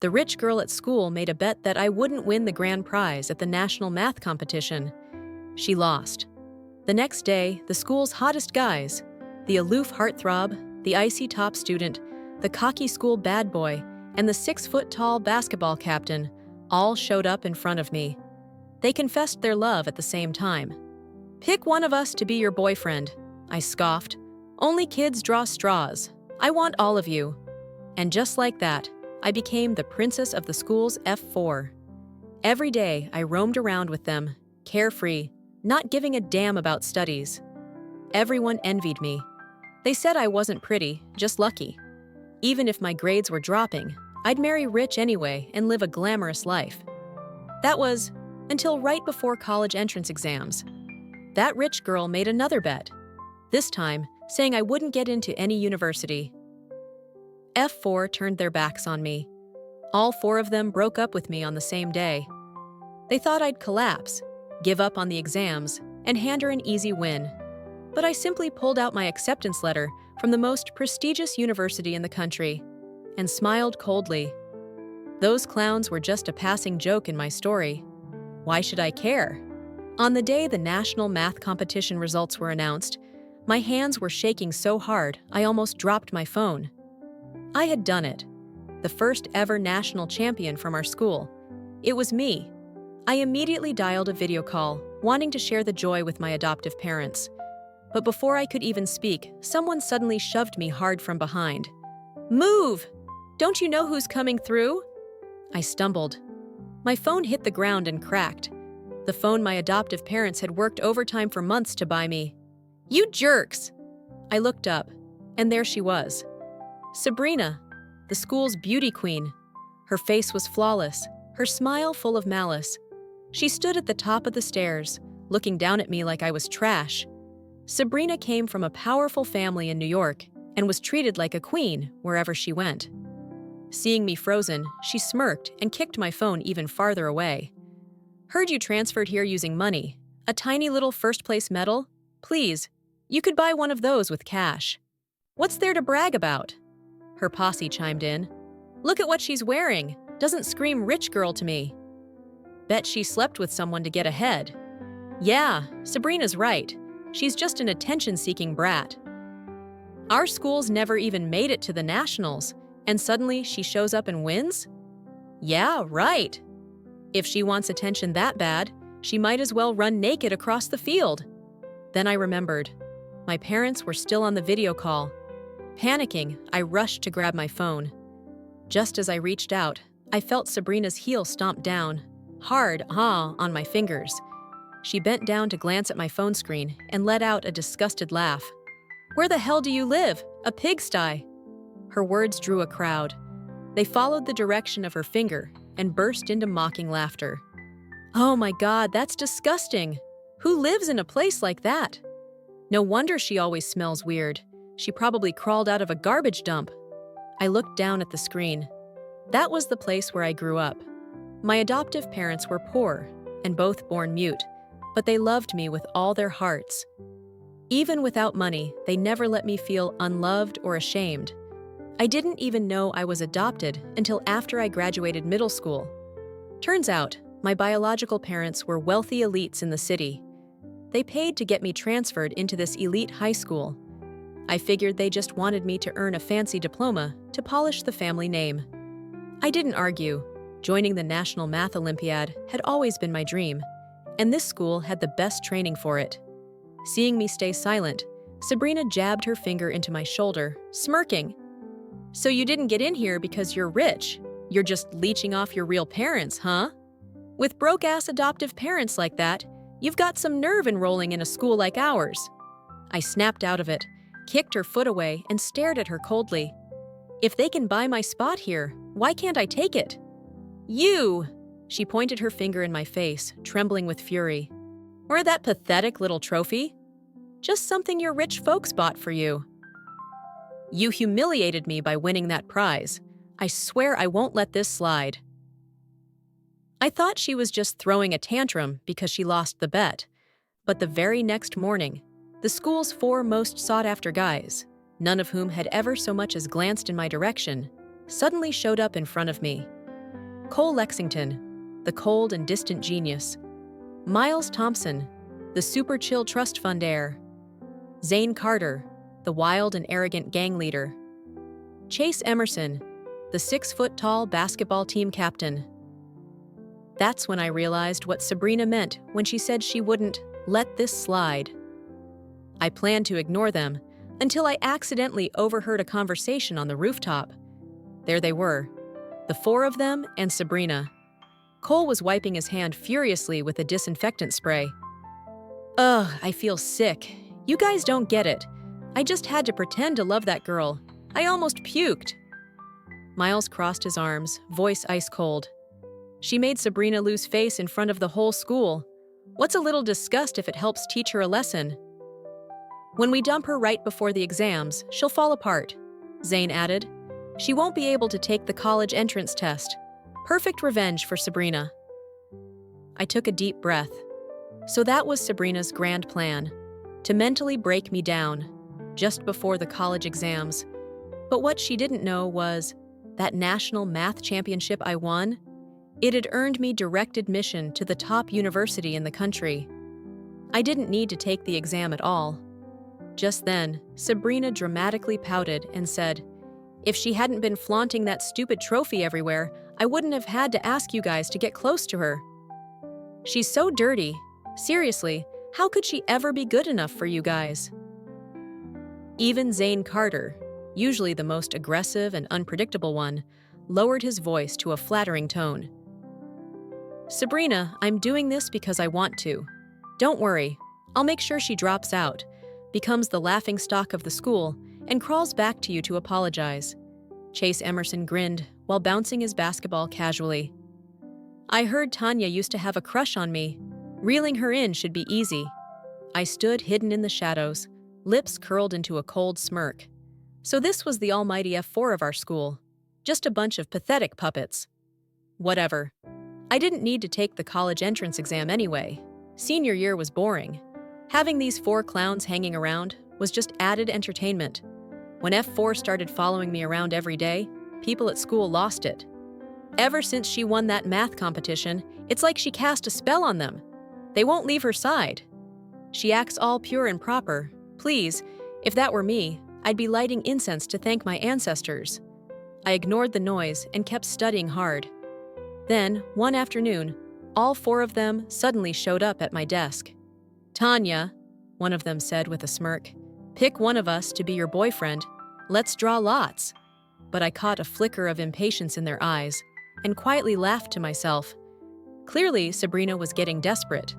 The rich girl at school made a bet that I wouldn't win the grand prize at the national math competition. She lost. The next day, the school's hottest guys, the aloof heartthrob, the icy top student, the cocky school bad boy, and the 6-foot-tall basketball captain, all showed up in front of me. They confessed their love at the same time. "Pick one of us to be your boyfriend," I scoffed. "Only kids draw straws. I want all of you." And just like that, I became the princess of the school's F4. Every day, I roamed around with them, carefree, not giving a damn about studies. Everyone envied me. They said I wasn't pretty, just lucky. Even if my grades were dropping, I'd marry rich anyway and live a glamorous life. That was until right before college entrance exams. That rich girl made another bet, this time saying I wouldn't get into any university. F4 turned their backs on me. All 4 of them broke up with me on the same day. They thought I'd collapse, give up on the exams, and hand her an easy win. But I simply pulled out my acceptance letter from the most prestigious university in the country and smiled coldly. Those clowns were just a passing joke in my story. Why should I care? On the day the national math competition results were announced, my hands were shaking so hard I almost dropped my phone. I had done it. The first ever national champion from our school. It was me. I immediately dialed a video call, wanting to share the joy with my adoptive parents. But before I could even speak, someone suddenly shoved me hard from behind. "Move! Don't you know who's coming through?" I stumbled. My phone hit the ground and cracked. The phone my adoptive parents had worked overtime for months to buy me. "You jerks!" I looked up, and there she was. Sabrina, the school's beauty queen. Her face was flawless, her smile full of malice. She stood at the top of the stairs, looking down at me like I was trash. Sabrina came from a powerful family in New York and was treated like a queen wherever she went. Seeing me frozen, she smirked and kicked my phone even farther away. "Heard you transferred here using money. A tiny little first-place medal? Please, you could buy one of those with cash." "What's there to brag about?" Her posse chimed in. "Look at what she's wearing. Doesn't scream rich girl to me." "Bet she slept with someone to get ahead." "Yeah, Sabrina's right. She's just an attention-seeking brat." "Our school's never even made it to the nationals, and suddenly she shows up and wins?" "Yeah, right. If she wants attention that bad, she might as well run naked across the field." Then I remembered. My parents were still on the video call. Panicking, I rushed to grab my phone. Just as I reached out, I felt Sabrina's heel stomp down, hard, on my fingers. She bent down to glance at my phone screen and let out a disgusted laugh. "Where the hell do you live? A pigsty?" Her words drew a crowd. They followed the direction of her finger and burst into mocking laughter. "Oh my God, that's disgusting! Who lives in a place like that? No wonder she always smells weird. She probably crawled out of a garbage dump." I looked down at the screen. That was the place where I grew up. My adoptive parents were poor and both born mute, but they loved me with all their hearts. Even without money, they never let me feel unloved or ashamed. I didn't even know I was adopted until after I graduated middle school. Turns out, my biological parents were wealthy elites in the city. They paid to get me transferred into this elite high school. I figured they just wanted me to earn a fancy diploma to polish the family name. I didn't argue. Joining the National Math Olympiad had always been my dream, and this school had the best training for it. Seeing me stay silent, Sabrina jabbed her finger into my shoulder, smirking. "So you didn't get in here because you're rich? You're just leeching off your real parents, huh? With broke-ass adoptive parents like that, you've got some nerve enrolling in a school like ours." I snapped out of it, kicked her foot away, and stared at her coldly. "If they can buy my spot here, why can't I take it?" "You!" She pointed her finger in my face, trembling with fury. "Or that pathetic little trophy? Just something your rich folks bought for you. You humiliated me by winning that prize. I swear I won't let this slide." I thought she was just throwing a tantrum because she lost the bet. But the very next morning, the school's 4 most sought-after guys, none of whom had ever so much as glanced in my direction, suddenly showed up in front of me. Cole Lexington, the cold and distant genius. Miles Thompson, the super chill trust fund heir. Zane Carter, the wild and arrogant gang leader. Chase Emerson, the 6-foot-tall basketball team captain. That's when I realized what Sabrina meant when she said she wouldn't let this slide. I planned to ignore them until I accidentally overheard a conversation on the rooftop. There they were, the 4 of them and Sabrina. Cole was wiping his hand furiously with a disinfectant spray. Ugh, I feel sick. You guys don't get it. I just had to pretend to love that girl. I almost puked. Miles crossed his arms, voice ice cold. She made Sabrina lose face in front of the whole school. What's a little disgust if it helps teach her a lesson? When we dump her right before the exams, she'll fall apart, Zane added. She won't be able to take the college entrance test. Perfect revenge for Sabrina. I took a deep breath. So that was Sabrina's grand plan, to mentally break me down, just before the college exams. But what she didn't know was that national math championship I won, it had earned me direct admission to the top university in the country. I didn't need to take the exam at all. Just then, Sabrina dramatically pouted and said, "If she hadn't been flaunting that stupid trophy everywhere, I wouldn't have had to ask you guys to get close to her. She's so dirty. Seriously, how could she ever be good enough for you guys?" Even Zane Carter, usually the most aggressive and unpredictable one, lowered his voice to a flattering tone. "Sabrina, I'm doing this because I want to. Don't worry, I'll make sure she drops out, becomes the laughingstock of the school, and crawls back to you to apologize." Chase Emerson grinned while bouncing his basketball casually. "I heard Tanya used to have a crush on me. Reeling her in should be easy." I stood hidden in the shadows, lips curled into a cold smirk. So this was the almighty F4 of our school. Just a bunch of pathetic puppets. Whatever. I didn't need to take the college entrance exam anyway. Senior year was boring. Having these 4 clowns hanging around was just added entertainment. When F4 started following me around every day, people at school lost it. Ever since she won that math competition, it's like she cast a spell on them. They won't leave her side. She acts all pure and proper. Please, if that were me, I'd be lighting incense to thank my ancestors. I ignored the noise and kept studying hard. Then, one afternoon, all 4 of them suddenly showed up at my desk. "Tanya," one of them said with a smirk, "pick one of us to be your boyfriend. Let's draw lots." But I caught a flicker of impatience in their eyes and quietly laughed to myself. Clearly, Sabrina was getting desperate.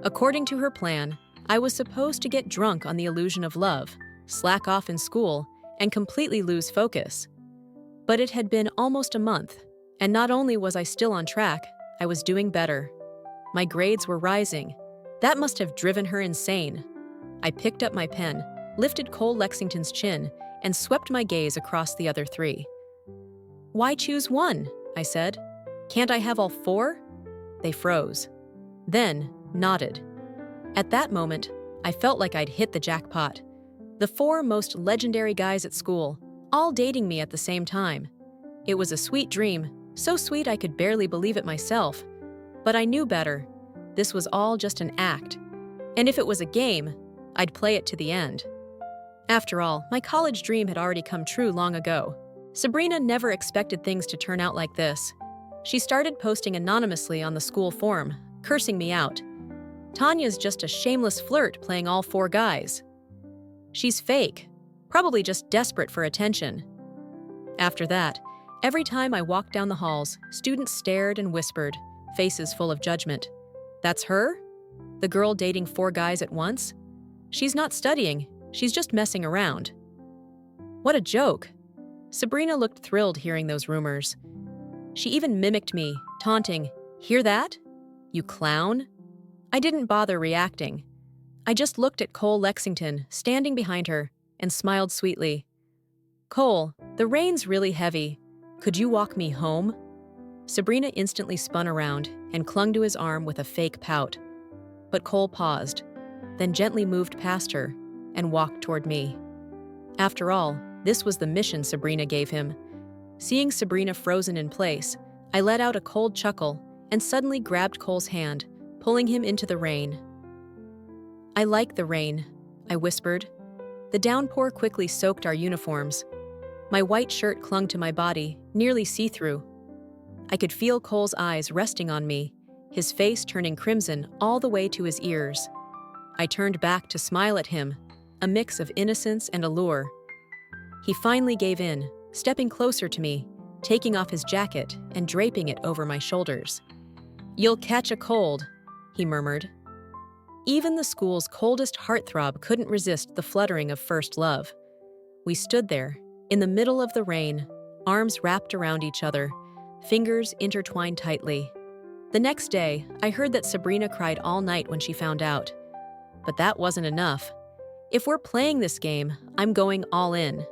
According to her plan, I was supposed to get drunk on the illusion of love, slack off in school, and completely lose focus. But it had been almost a month, and not only was I still on track, I was doing better. My grades were rising. That must have driven her insane. I picked up my pen, lifted Cole Lexington's chin, and swept my gaze across the other 3. "Why choose one?" I said. "Can't I have all 4? They froze. Then, nodded. At that moment, I felt like I'd hit the jackpot. The 4 most legendary guys at school, all dating me at the same time. It was a sweet dream, so sweet I could barely believe it myself. But I knew better. This was all just an act. And if it was a game, I'd play it to the end. After all, my college dream had already come true long ago. Sabrina never expected things to turn out like this. She started posting anonymously on the school forum, cursing me out. "Tanya's just a shameless flirt playing all 4 guys. She's fake, probably just desperate for attention." After that, every time I walked down the halls, students stared and whispered, faces full of judgment. "That's her? The girl dating 4 guys at once? She's not studying, she's just messing around." What a joke. Sabrina looked thrilled hearing those rumors. She even mimicked me, taunting, "Hear that? You clown?" I didn't bother reacting. I just looked at Cole Lexington, standing behind her, and smiled sweetly. "Cole, the rain's really heavy. Could you walk me home?" Sabrina instantly spun around and clung to his arm with a fake pout. But Cole paused, then gently moved past her and walked toward me. After all, this was the mission Sabrina gave him. Seeing Sabrina frozen in place, I let out a cold chuckle and suddenly grabbed Cole's hand, pulling him into the rain. "I like the rain," I whispered. The downpour quickly soaked our uniforms. My white shirt clung to my body, nearly see-through. I could feel Cole's eyes resting on me, his face turning crimson all the way to his ears. I turned back to smile at him, a mix of innocence and allure. He finally gave in, stepping closer to me, taking off his jacket and draping it over my shoulders. "You'll catch a cold," he murmured. Even the school's coldest heartthrob couldn't resist the fluttering of first love. We stood there, in the middle of the rain, arms wrapped around each other, fingers intertwined tightly. The next day, I heard that Sabrina cried all night when she found out. But that wasn't enough. If we're playing this game, I'm going all in.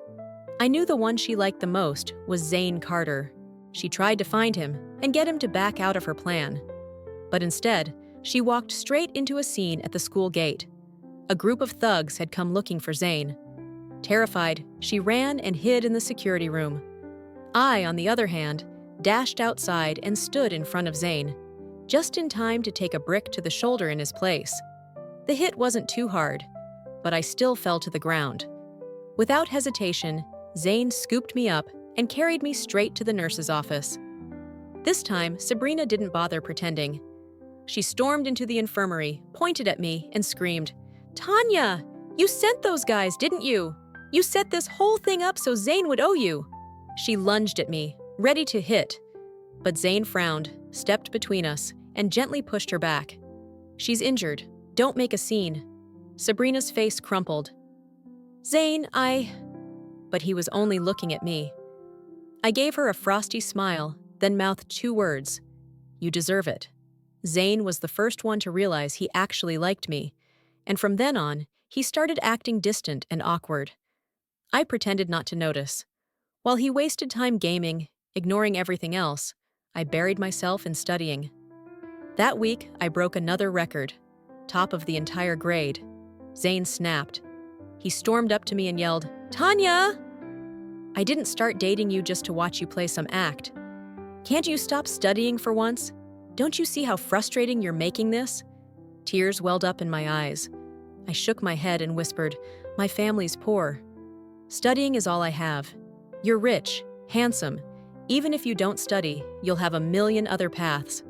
I knew the one she liked the most was Zane Carter. She tried to find him and get him to back out of her plan. But instead, she walked straight into a scene at the school gate. A group of thugs had come looking for Zane. Terrified, she ran and hid in the security room. I, on the other hand, dashed outside and stood in front of Zane, just in time to take a brick to the shoulder in his place. The hit wasn't too hard, but I still fell to the ground. Without hesitation, Zane scooped me up and carried me straight to the nurse's office. This time, Sabrina didn't bother pretending. She stormed into the infirmary, pointed at me, and screamed, "Tanya, you sent those guys, didn't you? You set this whole thing up so Zane would owe you." She lunged at me, ready to hit. But Zane frowned, stepped between us, and gently pushed her back. "She's injured. Don't make a scene." Sabrina's face crumpled. "Zane, But he was only looking at me. I gave her a frosty smile, then mouthed 2 words. "You deserve it." Zane was the first one to realize he actually liked me, and from then on, he started acting distant and awkward. I pretended not to notice. While he wasted time gaming, ignoring everything else, I buried myself in studying. That week, I broke another record, top of the entire grade. Zane snapped. He stormed up to me and yelled, "Tanya! I didn't start dating you just to watch you play some act. Can't you stop studying for once? Don't you see how frustrating you're making this?" Tears welled up in my eyes. I shook my head and whispered, "My family's poor. Studying is all I have. You're rich, handsome. Even if you don't study, you'll have a million other paths.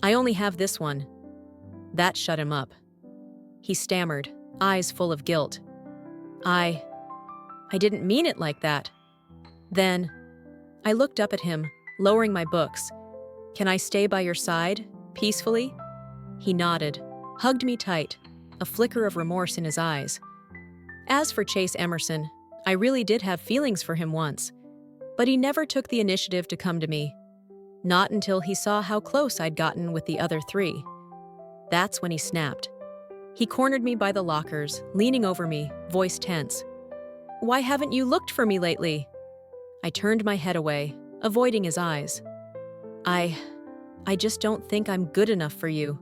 I only have this one." That shut him up. He stammered, eyes full of guilt. I didn't mean it like that." Then, I looked up at him, lowering my books. "Can I stay by your side, peacefully?" He nodded, hugged me tight, a flicker of remorse in his eyes. As for Chase Emerson, I really did have feelings for him once, but he never took the initiative to come to me. Not until he saw how close I'd gotten with the other 3. That's when he snapped. He cornered me by the lockers, leaning over me, voice tense. "Why haven't you looked for me lately?" I turned my head away, avoiding his eyes. I just don't think I'm good enough for you."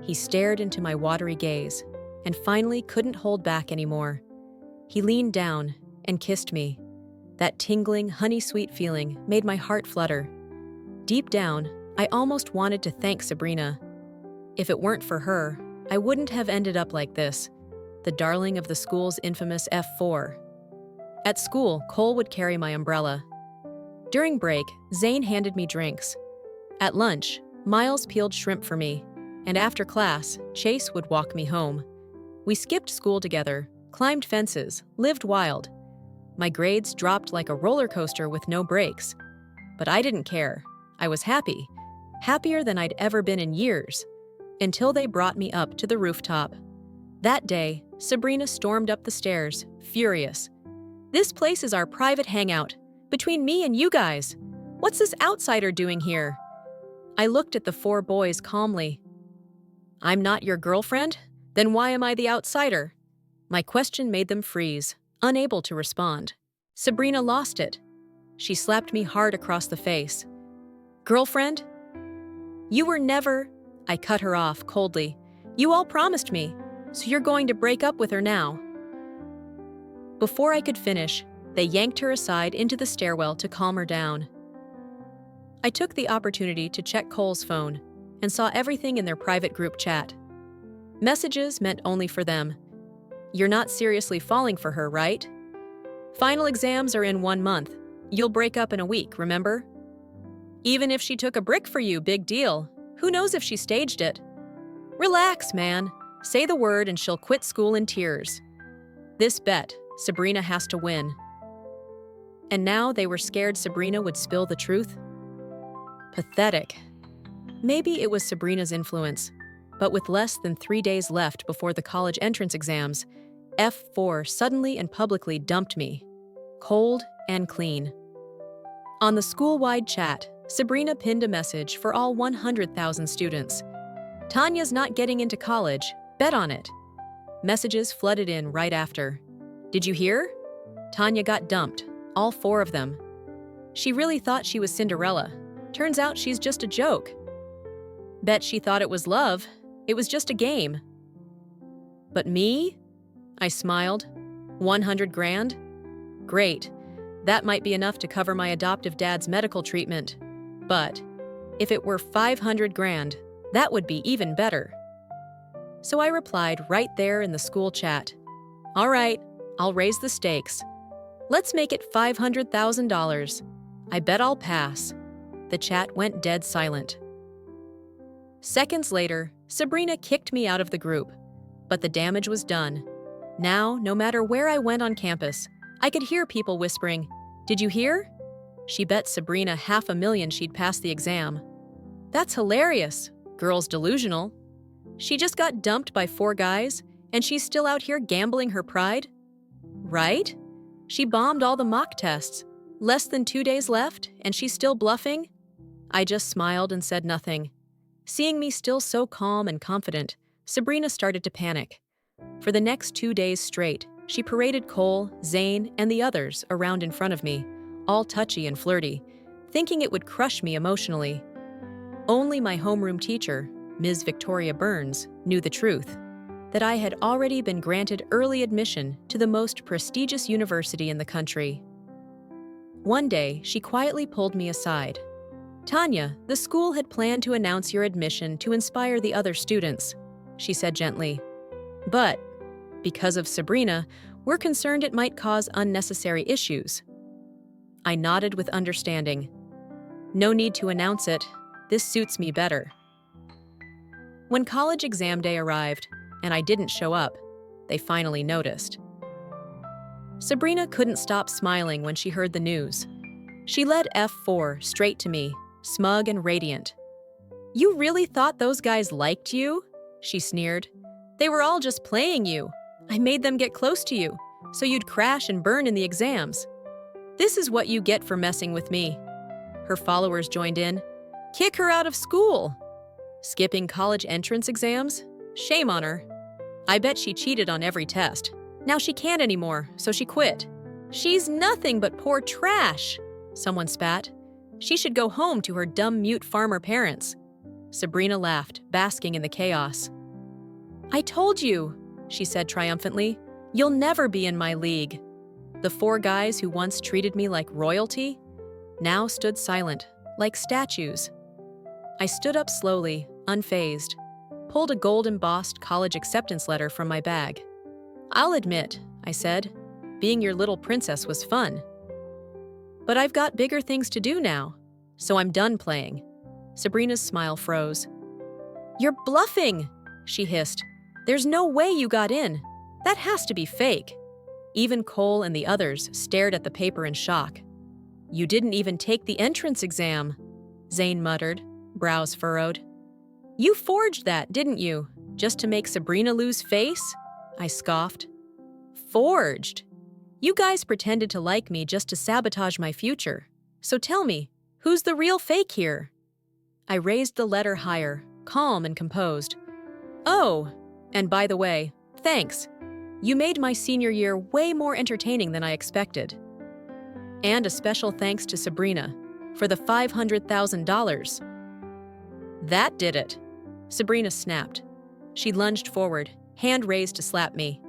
He stared into my watery gaze, and finally couldn't hold back anymore. He leaned down and kissed me. That tingling, honey-sweet feeling made my heart flutter. Deep down, I almost wanted to thank Sabrina. If it weren't for her, I wouldn't have ended up like this, the darling of the school's infamous F4. At school, Cole would carry my umbrella. During break, Zane handed me drinks. At lunch, Miles peeled shrimp for me, and after class, Chase would walk me home. We skipped school together, climbed fences, lived wild. My grades dropped like a roller coaster with no brakes. But I didn't care. I was happy, happier than I'd ever been in years, until they brought me up to the rooftop. That day, Sabrina stormed up the stairs, furious. "This place is our private hangout, between me and you guys. What's this outsider doing here?" I looked at the 4 boys calmly. "I'm not your girlfriend? Then why am I the outsider?" My question made them freeze, unable to respond. Sabrina lost it. She slapped me hard across the face. "Girlfriend? You were never—" I cut her off coldly. "You all promised me, so you're going to break up with her now." Before I could finish, they yanked her aside into the stairwell to calm her down. I took the opportunity to check Cole's phone and saw everything in their private group chat. Messages meant only for them. You're not seriously falling for her, right? Final exams are in 1 month. You'll break up in a week, remember? Even if she took a brick for you, big deal. Who knows if she staged it? Relax, man. Say the word and she'll quit school in tears. This bet, Sabrina has to win. And now they were scared Sabrina would spill the truth? Pathetic. Maybe it was Sabrina's influence, but with less than 3 days left before the college entrance exams, F4 suddenly and publicly dumped me. Cold and clean. On the school-wide chat, Sabrina pinned a message for all 100,000 students. Tanya's not getting into college. Bet on it. Messages flooded in right after. Did you hear? Tanya got dumped, all 4 of them. She really thought she was Cinderella. Turns out she's just a joke. Bet she thought it was love. It was just a game. But me? I smiled. 100 grand? Great. That might be enough to cover my adoptive dad's medical treatment. But if it were 500 grand, that would be even better. So I replied right there in the school chat. All right, I'll raise the stakes. Let's make it $500,000. I bet I'll pass. The chat went dead silent. Seconds later, Sabrina kicked me out of the group. But the damage was done. Now, no matter where I went on campus, I could hear people whispering, "Did you hear?" She bet Sabrina $500,000 she'd pass the exam. That's hilarious. Girl's delusional. She just got dumped by 4 guys, and she's still out here gambling her pride? Right? She bombed all the mock tests. Less than 2 days left, and she's still bluffing? I just smiled and said nothing. Seeing me still so calm and confident, Sabrina started to panic. For the next 2 days straight, she paraded Cole, Zane, and the others around in front of me, all touchy and flirty, thinking it would crush me emotionally. Only my homeroom teacher, Ms. Victoria Burns, knew the truth, that I had already been granted early admission to the most prestigious university in the country. One day, she quietly pulled me aside. "Tanya, the school had planned to announce your admission to inspire the other students," she said gently. "But, because of Sabrina, we're concerned it might cause unnecessary issues." I nodded with understanding. "No need to announce it. This suits me better." When college exam day arrived, and I didn't show up, they finally noticed. Sabrina couldn't stop smiling when she heard the news. She led F4 straight to me, smug and radiant. "You really thought those guys liked you?" she sneered. "They were all just playing you. I made them get close to you, so you'd crash and burn in the exams. This is what you get for messing with me." Her followers joined in. "Kick her out of school." Skipping college entrance exams? Shame on her. I bet she cheated on every test. Now she can't anymore, so she quit. "She's nothing but poor trash," someone spat. "She should go home to her dumb mute farmer parents." Sabrina laughed, basking in the chaos. "I told you," she said triumphantly. "You'll never be in my league." The 4 guys who once treated me like royalty now stood silent, like statues. I stood up slowly, unfazed, pulled a gold-embossed college acceptance letter from my bag. "I'll admit," I said, "being your little princess was fun. But I've got bigger things to do now, so I'm done playing." Sabrina's smile froze. "You're bluffing," she hissed. "There's no way you got in. That has to be fake." Even Cole and the others stared at the paper in shock. "You didn't even take the entrance exam," Zane muttered, brows furrowed. "You forged that, didn't you? Just to make Sabrina lose face?" I scoffed. "Forged? You guys pretended to like me just to sabotage my future. So tell me, who's the real fake here?" I raised the letter higher, calm and composed. "Oh, and by the way, thanks. You made my senior year way more entertaining than I expected." And a special thanks to Sabrina for the $500,000. That did it. Sabrina snapped. She lunged forward, hand raised to slap me.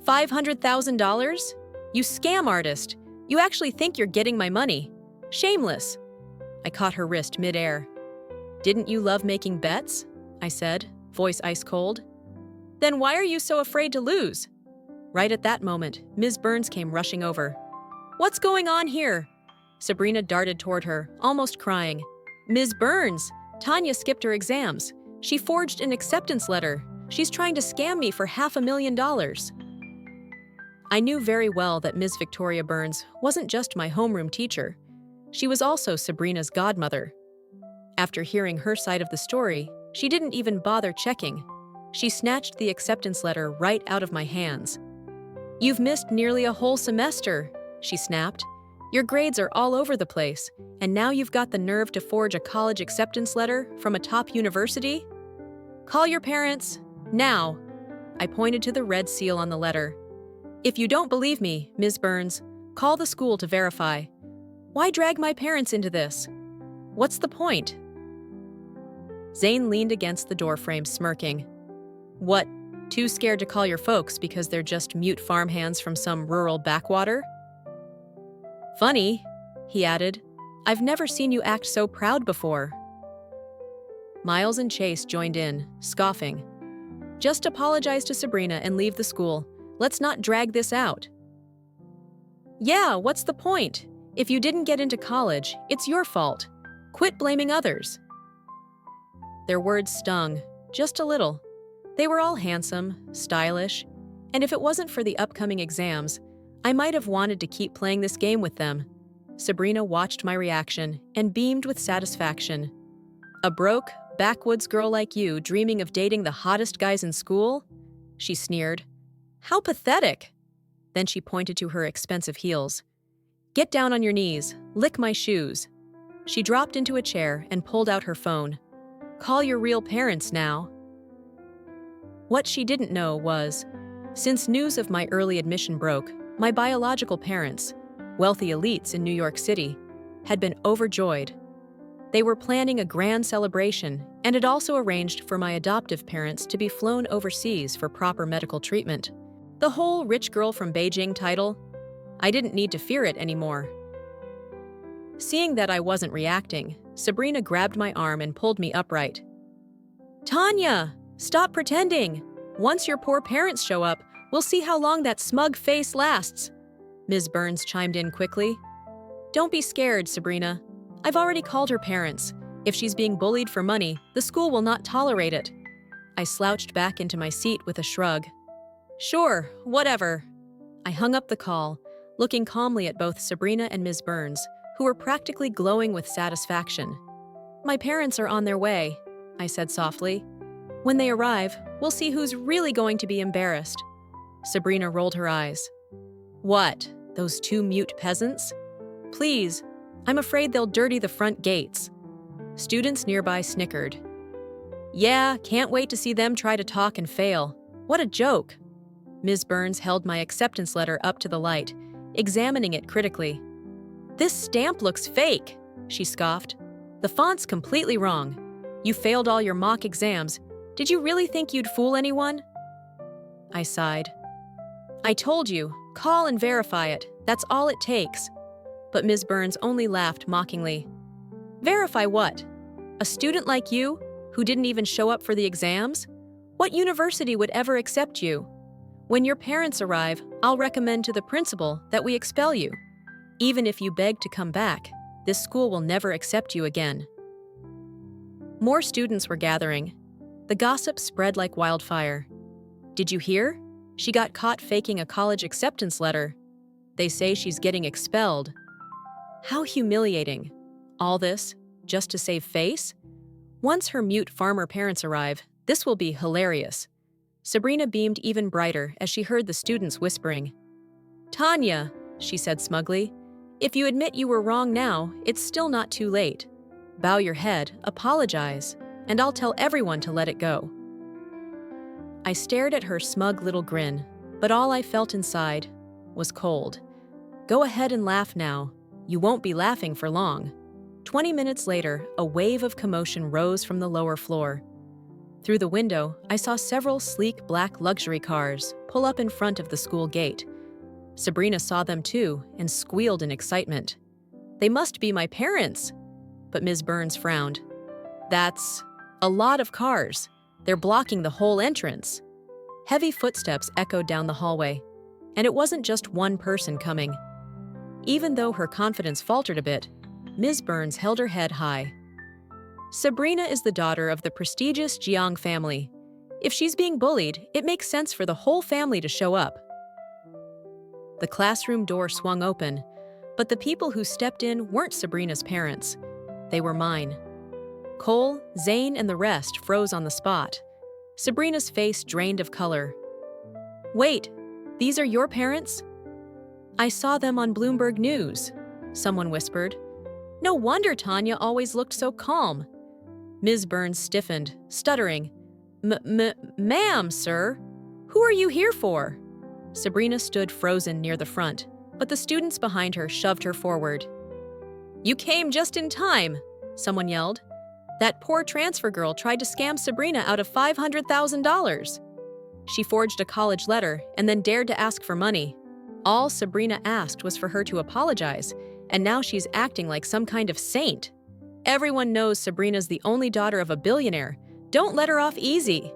$500,000? You scam artist. You actually think you're getting my money. Shameless. I caught her wrist midair. "Didn't you love making bets?" I said, voice ice cold. "Then why are you so afraid to lose?" Right at that moment, Ms. Burns came rushing over. "What's going on here?" Sabrina darted toward her, almost crying. "Ms. Burns, Tanya skipped her exams. She forged an acceptance letter. She's trying to scam me for $500,000. I knew very well that Ms. Victoria Burns wasn't just my homeroom teacher. She was also Sabrina's godmother. After hearing her side of the story, she didn't even bother checking. She snatched the acceptance letter right out of my hands. "You've missed nearly a whole semester," she snapped. "Your grades are all over the place, and now you've got the nerve to forge a college acceptance letter from a top university? Call your parents, now." I pointed to the red seal on the letter. "If you don't believe me, Ms. Burns, call the school to verify. Why drag my parents into this? What's the point?" Zane leaned against the doorframe, smirking. "What, too scared to call your folks because they're just mute farmhands from some rural backwater?" "Funny," he added. "I've never seen you act so proud before." Miles and Chase joined in, scoffing. "Just apologize to Sabrina and leave the school. Let's not drag this out." "Yeah, what's the point? If you didn't get into college, it's your fault. Quit blaming others." Their words stung, just a little. They were all handsome, stylish, and if it wasn't for the upcoming exams, I might have wanted to keep playing this game with them. Sabrina watched my reaction and beamed with satisfaction. "A broke, backwoods girl like you dreaming of dating the hottest guys in school?" She sneered. "How pathetic!" Then she pointed to her expensive heels. "Get down on your knees, lick my shoes." She dropped into a chair and pulled out her phone. "Call your real parents now." What she didn't know was, since news of my early admission broke, my biological parents, wealthy elites in New York City, had been overjoyed. They were planning a grand celebration and had also arranged for my adoptive parents to be flown overseas for proper medical treatment. The whole rich girl from Beijing title, I didn't need to fear it anymore. Seeing that I wasn't reacting, Sabrina grabbed my arm and pulled me upright. "Tanya, stop pretending. Once your poor parents show up, we'll see how long that smug face lasts." Ms. Burns chimed in quickly. "Don't be scared, Sabrina. I've already called her parents. If she's being bullied for money, the school will not tolerate it." I slouched back into my seat with a shrug. "Sure, whatever." I hung up the call, looking calmly at both Sabrina and Ms. Burns, who were practically glowing with satisfaction. "My parents are on their way," I said softly. "When they arrive, we'll see who's really going to be embarrassed." Sabrina rolled her eyes. "What, those two mute peasants? Please, I'm afraid they'll dirty the front gates." Students nearby snickered. "Yeah, can't wait to see them try to talk and fail. What a joke." Ms. Burns held my acceptance letter up to the light, examining it critically. "This stamp looks fake," she scoffed. "The font's completely wrong. You failed all your mock exams. Did you really think you'd fool anyone?" I sighed. "I told you, call and verify it. That's all it takes." But Ms. Burns only laughed mockingly. "Verify what? A student like you, who didn't even show up for the exams? What university would ever accept you? When your parents arrive, I'll recommend to the principal that we expel you. Even if you beg to come back, this school will never accept you again." More students were gathering. The gossip spread like wildfire. "Did you hear? She got caught faking a college acceptance letter. They say she's getting expelled." How humiliating. All this, just to save face? Once her mute farmer parents arrive, this will be hilarious. Sabrina beamed even brighter as she heard the students whispering. "Tanya," she said smugly, "if you admit you were wrong now, it's still not too late. Bow your head, apologize, and I'll tell everyone to let it go." I stared at her smug little grin, but all I felt inside was cold. Go ahead and laugh now. You won't be laughing for long. 20 minutes later, a wave of commotion rose from the lower floor. Through the window, I saw several sleek black luxury cars pull up in front of the school gate. Sabrina saw them too and squealed in excitement. "They must be my parents." but Ms. Burns frowned. That's a lot of cars. They're blocking the whole entrance. Heavy footsteps echoed down the hallway, and it wasn't just one person coming. Even though her confidence faltered a bit, Ms. Burns held her head high. Sabrina is the daughter of the prestigious Jiang family. If she's being bullied, it makes sense for the whole family to show up. The classroom door swung open, but the people who stepped in weren't Sabrina's parents. They were mine. Cole, Zane, and the rest froze on the spot. Sabrina's face drained of color. "Wait, these are your parents?" "I saw them on Bloomberg News," someone whispered. "No wonder Tanya always looked so calm." Ms. Burns stiffened, stuttering. Ma'am, sir, who are you here for?" Sabrina stood frozen near the front, but the students behind her shoved her forward. "You came just in time," someone yelled. "That poor transfer girl tried to scam Sabrina out of $500,000. She forged a college letter and then dared to ask for money. All Sabrina asked was for her to apologize, and now she's acting like some kind of saint. Everyone knows Sabrina's the only daughter of a billionaire. Don't let her off easy."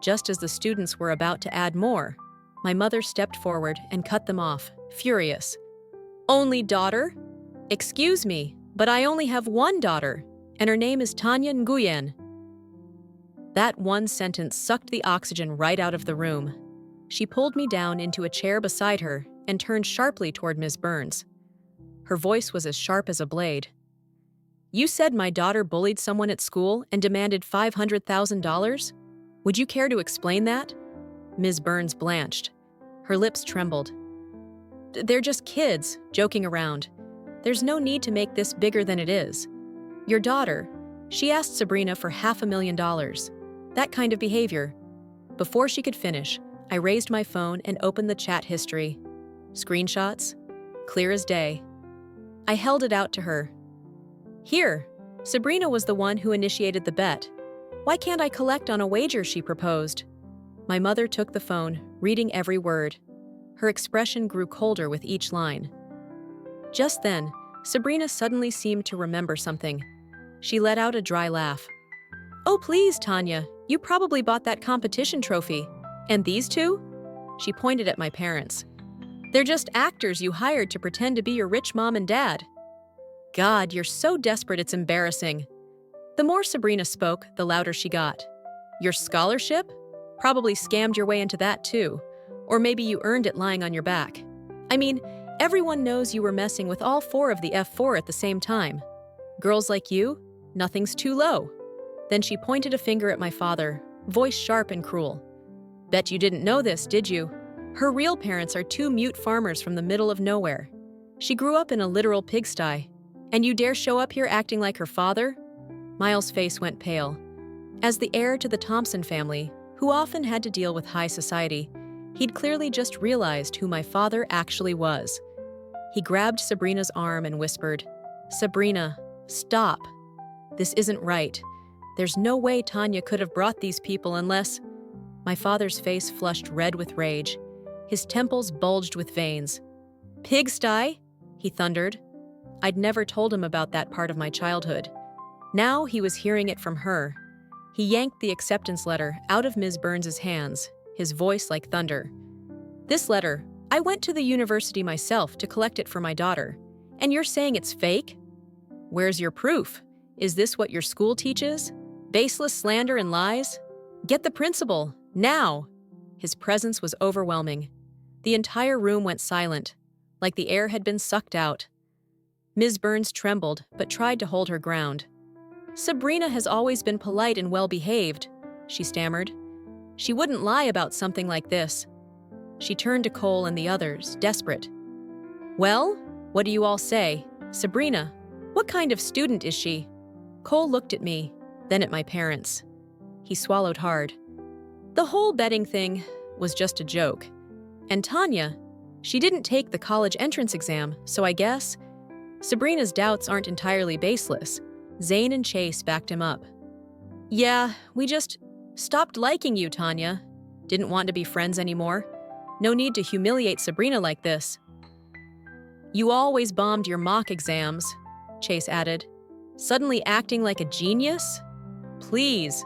Just as the students were about to add more, my mother stepped forward and cut them off, furious. "Only daughter? Excuse me, but I only have one daughter, and her name is Tanya Nguyen." That one sentence sucked the oxygen right out of the room. She pulled me down into a chair beside her and turned sharply toward Ms. Burns. Her voice was as sharp as a blade. "You said my daughter bullied someone at school and demanded $500,000? Would you care to explain that?" Ms. Burns blanched. Her lips trembled. "They're just kids, joking around. There's no need to make this bigger than it is. Your daughter, she asked Sabrina for $500,000. That kind of behavior." Before she could finish, I raised my phone and opened the chat history. Screenshots, clear as day. I held it out to her. "Here, Sabrina was the one who initiated the bet. Why can't I collect on a wager she proposed?" My mother took the phone, reading every word. Her expression grew colder with each line. Just then, Sabrina suddenly seemed to remember something. She let out a dry laugh. "Oh please, Tanya, you probably bought that competition trophy. And these two?" She pointed at my parents. "They're just actors you hired to pretend to be your rich mom and dad." God, you're so desperate it's embarrassing. The more Sabrina spoke, the louder she got. "Your scholarship? Probably scammed your way into that too. Or maybe you earned it lying on your back. I mean, everyone knows you were messing with all four of the F4 at the same time. Girls like you, nothing's too low." Then she pointed a finger at my father, voice sharp and cruel. "Bet you didn't know this, did you? Her real parents are two mute farmers from the middle of nowhere. She grew up in a literal pigsty. And you dare show up here acting like her father?" Miles' face went pale. As the heir to the Thompson family, who often had to deal with high society, he'd clearly just realized who my father actually was. He grabbed Sabrina's arm and whispered, "Sabrina, stop. This isn't right. There's no way Tanya could have brought these people unless—" My father's face flushed red with rage. His temples bulged with veins. "Pigsty?" he thundered. I'd never told him about that part of my childhood. Now he was hearing it from her. He yanked the acceptance letter out of Ms. Burns's hands, his voice like thunder. "This letter, I went to the university myself to collect it for my daughter. And you're saying it's fake? Where's your proof? Is this what your school teaches? Baseless slander and lies? Get the principal, now!" His presence was overwhelming. The entire room went silent, like the air had been sucked out. Ms. Burns trembled, but tried to hold her ground. "Sabrina has always been polite and well-behaved," she stammered. "She wouldn't lie about something like this." She turned to Cole and the others, desperate. "Well, what do you all say? Sabrina, what kind of student is she?" Cole looked at me, then at my parents. He swallowed hard. "The whole betting thing was just a joke. And Tanya, she didn't take the college entrance exam, so I guess—" Sabrina's doubts aren't entirely baseless. Zane and Chase backed him up. "Yeah, we just stopped liking you, Tanya. Didn't want to be friends anymore. No need to humiliate Sabrina like this." "You always bombed your mock exams," Chase added. Suddenly acting like a genius? Please.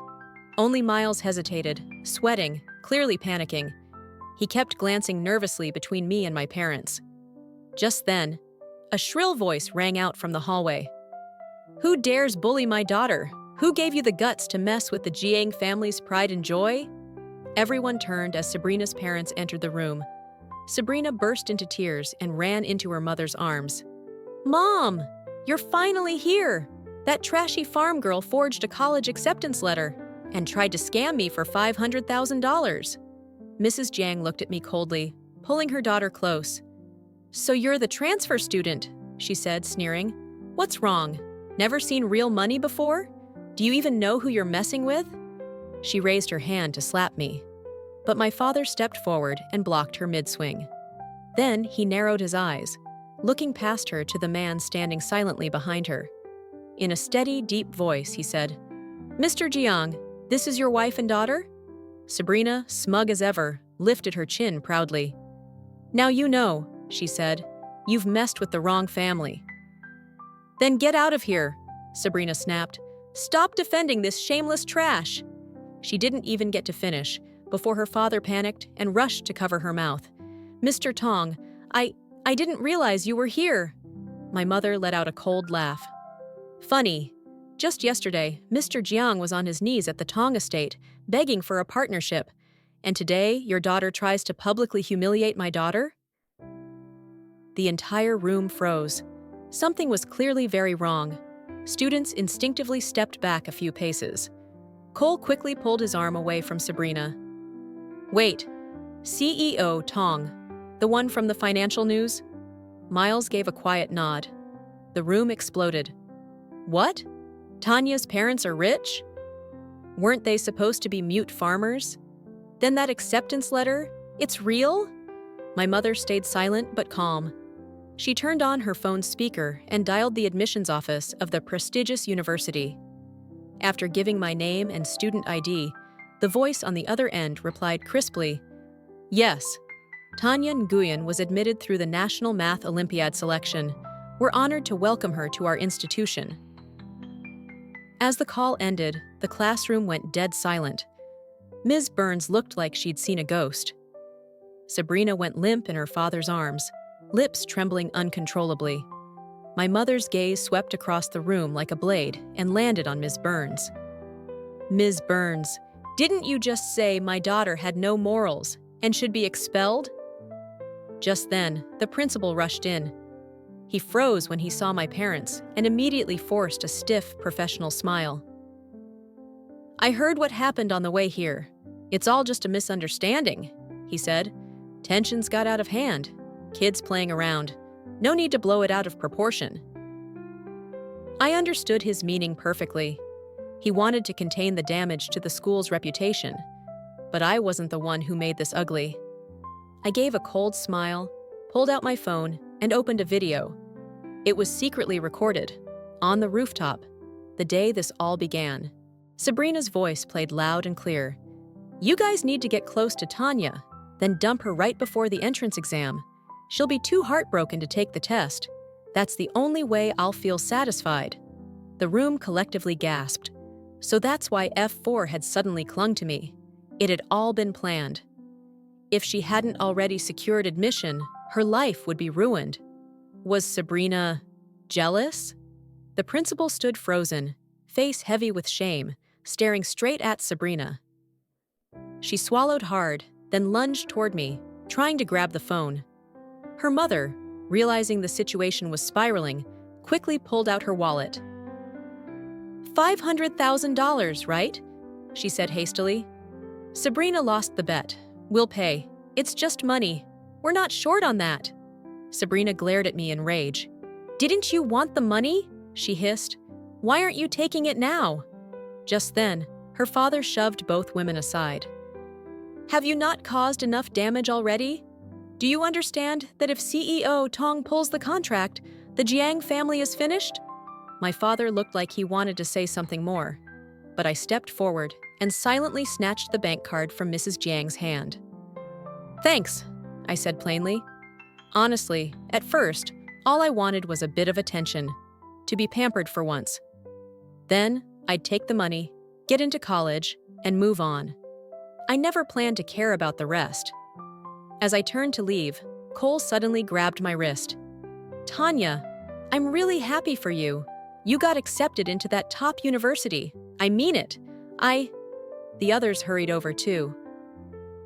Only Miles hesitated, sweating, clearly panicking. He kept glancing nervously between me and my parents. Just then, a shrill voice rang out from the hallway. "Who dares bully my daughter? Who gave you the guts to mess with the Jiang family's pride and joy?" Everyone turned as Sabrina's parents entered the room. Sabrina burst into tears and ran into her mother's arms. "Mom, you're finally here! That trashy farm girl forged a college acceptance letter and tried to scam me for $500,000. Mrs. Jiang looked at me coldly, pulling her daughter close. "So you're the transfer student," she said, sneering. "What's wrong? Never seen real money before? Do you even know who you're messing with?" She raised her hand to slap me. But my father stepped forward and blocked her mid-swing. Then he narrowed his eyes, looking past her to the man standing silently behind her. In a steady, deep voice, he said, "Mr. Jiang, this is your wife and daughter?" Sabrina, smug as ever, lifted her chin proudly. "Now you know," she said. "You've messed with the wrong family." "Then get out of here," Sabrina snapped. "Stop defending this shameless trash." She didn't even get to finish before her father panicked and rushed to cover her mouth. "Mr. Tong, I didn't realize you were here." My mother let out a cold laugh. "Funny. Just yesterday, Mr. Jiang was on his knees at the Tong estate, begging for a partnership. And today, your daughter tries to publicly humiliate my daughter?" The entire room froze. Something was clearly very wrong. Students instinctively stepped back a few paces. Cole quickly pulled his arm away from Sabrina. "Wait, CEO Tong, the one from the financial news?" Miles gave a quiet nod. The room exploded. "What? Tanya's parents are rich? Weren't they supposed to be mute farmers? Then that acceptance letter, it's real?" My mother stayed silent but calm. She turned on her phone's speaker and dialed the admissions office of the prestigious university. After giving my name and student ID, the voice on the other end replied crisply, "Yes, Tanya Nguyen was admitted through the National Math Olympiad selection. We're honored to welcome her to our institution." As the call ended, the classroom went dead silent. Ms. Burns looked like she'd seen a ghost. Sabrina went limp in her father's arms, lips trembling uncontrollably. My mother's gaze swept across the room like a blade and landed on Ms. Burns. "Ms. Burns, didn't you just say my daughter had no morals and should be expelled?" Just then, the principal rushed in. He froze when he saw my parents and immediately forced a stiff, professional smile. "I heard what happened on the way here. It's all just a misunderstanding," he said. "Tensions got out of hand. Kids playing around. No need to blow it out of proportion." I understood his meaning perfectly. He wanted to contain the damage to the school's reputation. But I wasn't the one who made this ugly. I gave a cold smile, pulled out my phone, and opened a video. It was secretly recorded, on the rooftop, the day this all began. Sabrina's voice played loud and clear. "You guys need to get close to Tanya, then dump her right before the entrance exam. She'll be too heartbroken to take the test. That's the only way I'll feel satisfied." The room collectively gasped. So that's why F4 had suddenly clung to me. It had all been planned. If she hadn't already secured admission, her life would be ruined. Was Sabrina jealous? The principal stood frozen, face heavy with shame, staring straight at Sabrina. She swallowed hard, then lunged toward me, trying to grab the phone. Her mother, realizing the situation was spiraling, quickly pulled out her wallet. $500,000, right? She said hastily. "Sabrina lost the bet. We'll pay. It's just money. We're not short on that." Sabrina glared at me in rage. "Didn't you want the money?" she hissed. "Why aren't you taking it now?" Just then, her father shoved both women aside. "Have you not caused enough damage already? Do you understand that if CEO Tong pulls the contract, the Jiang family is finished?" My father looked like he wanted to say something more, but I stepped forward and silently snatched the bank card from Mrs. Jiang's hand. "Thanks," I said plainly. Honestly, at first, all I wanted was a bit of attention, to be pampered for once. Then, I'd take the money, get into college, and move on. I never planned to care about the rest. As I turned to leave, Cole suddenly grabbed my wrist. "Tanya, I'm really happy for you. You got accepted into that top university. I mean it. The others hurried over too.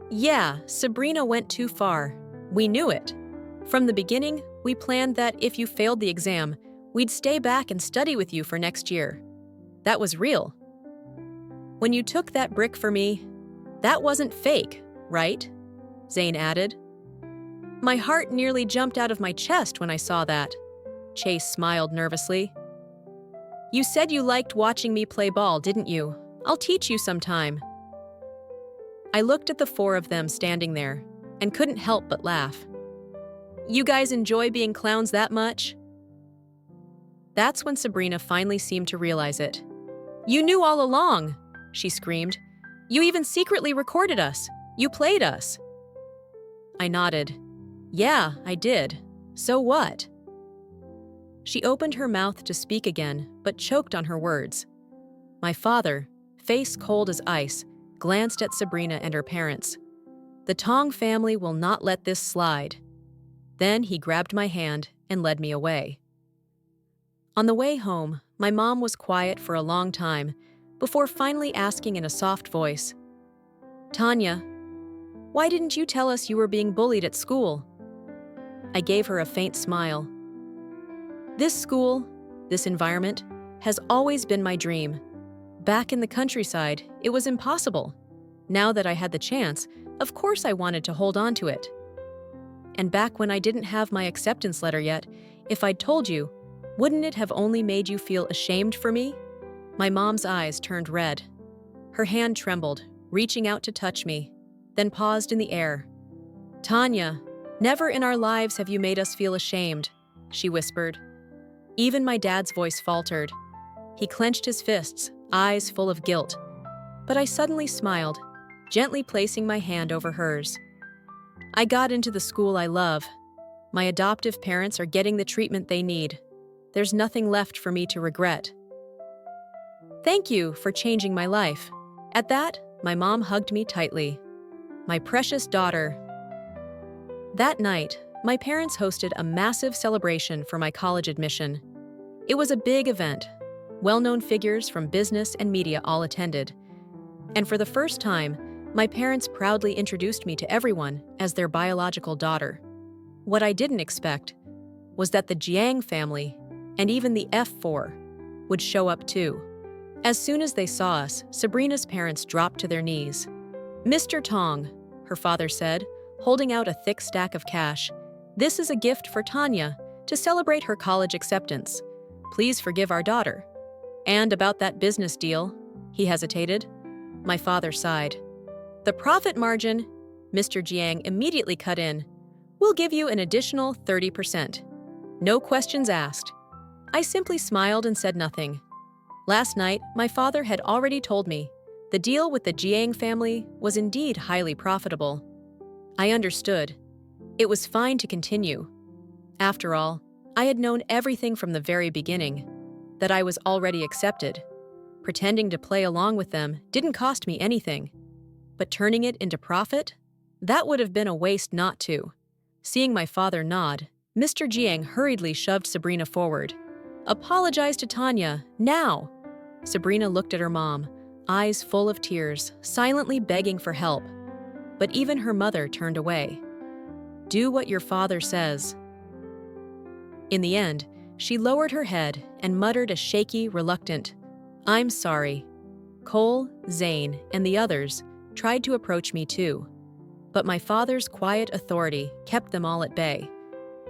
"Yeah, Sabrina went too far. We knew it. From the beginning, we planned that if you failed the exam, we'd stay back and study with you for next year. That was real. When you took that brick for me, that wasn't fake, right?" Zane added. My heart nearly jumped out of my chest when I saw that. Chase smiled nervously. "You said you liked watching me play ball, didn't you? I'll teach you sometime." I looked at the four of them standing there and couldn't help but laugh. "You guys enjoy being clowns that much?" That's when Sabrina finally seemed to realize it. "You knew all along," she screamed. "You even secretly recorded us. You played us." I nodded. "Yeah, I did. So what?" She opened her mouth to speak again, but choked on her words. My father, face cold as ice, glanced at Sabrina and her parents. The Tong family will not let this slide. Then he grabbed my hand and led me away. On the way home, my mom was quiet for a long time before finally asking in a soft voice, "Tanya, why didn't you tell us you were being bullied at school?" I gave her a faint smile. This school, this environment, has always been my dream. Back in the countryside, it was impossible. Now that I had the chance, of course I wanted to hold on to it. And back when I didn't have my acceptance letter yet, if I'd told you, wouldn't it have only made you feel ashamed for me? My mom's eyes turned red. Her hand trembled, reaching out to touch me, then paused in the air. "Tanya, never in our lives have you made us feel ashamed," she whispered. Even my dad's voice faltered. He clenched his fists, eyes full of guilt. But I suddenly smiled, gently placing my hand over hers. I got into the school I love. My adoptive parents are getting the treatment they need. There's nothing left for me to regret. Thank you for changing my life. At that, my mom hugged me tightly. My precious daughter. That night, my parents hosted a massive celebration for my college admission. It was a big event. Well-known figures from business and media all attended. And for the first time, my parents proudly introduced me to everyone as their biological daughter. What I didn't expect was that the Jiang family, and even the F4, would show up too. As soon as they saw us, Sabrina's parents dropped to their knees. "Mr. Tong," her father said, holding out a thick stack of cash, "this is a gift for Tanya to celebrate her college acceptance. Please forgive our daughter." "And about that business deal," he hesitated. My father sighed. "The profit margin," Mr. Jiang immediately cut in, "will give you an additional 30%. No questions asked." I simply smiled and said nothing. Last night, my father had already told me the deal with the Jiang family was indeed highly profitable. I understood. It was fine to continue. After all, I had known everything from the very beginning, that I was already accepted. Pretending to play along with them didn't cost me anything. But turning it into profit? That would have been a waste not to. Seeing my father nod, Mr. Jiang hurriedly shoved Sabrina forward. "Apologize to Tanya, now!" Sabrina looked at her mom, eyes full of tears, silently begging for help. But even her mother turned away. "Do what your father says." In the end, she lowered her head and muttered a shaky, reluctant, "I'm sorry." Cole, Zane, and the others tried to approach me too. But my father's quiet authority kept them all at bay.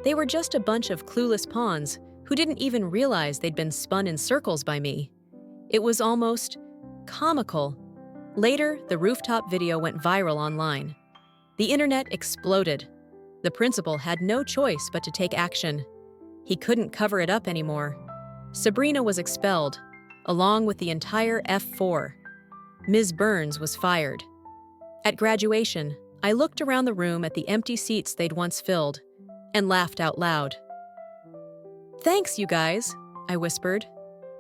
They were just a bunch of clueless pawns who didn't even realize they'd been spun in circles by me. It was almost comical. Later, the rooftop video went viral online. The internet exploded. The principal had no choice but to take action. He couldn't cover it up anymore. Sabrina was expelled, along with the entire F4. Ms. Burns was fired. At graduation, I looked around the room at the empty seats they'd once filled and laughed out loud. "Thanks, you guys," I whispered.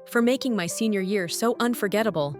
for making my senior year so unforgettable.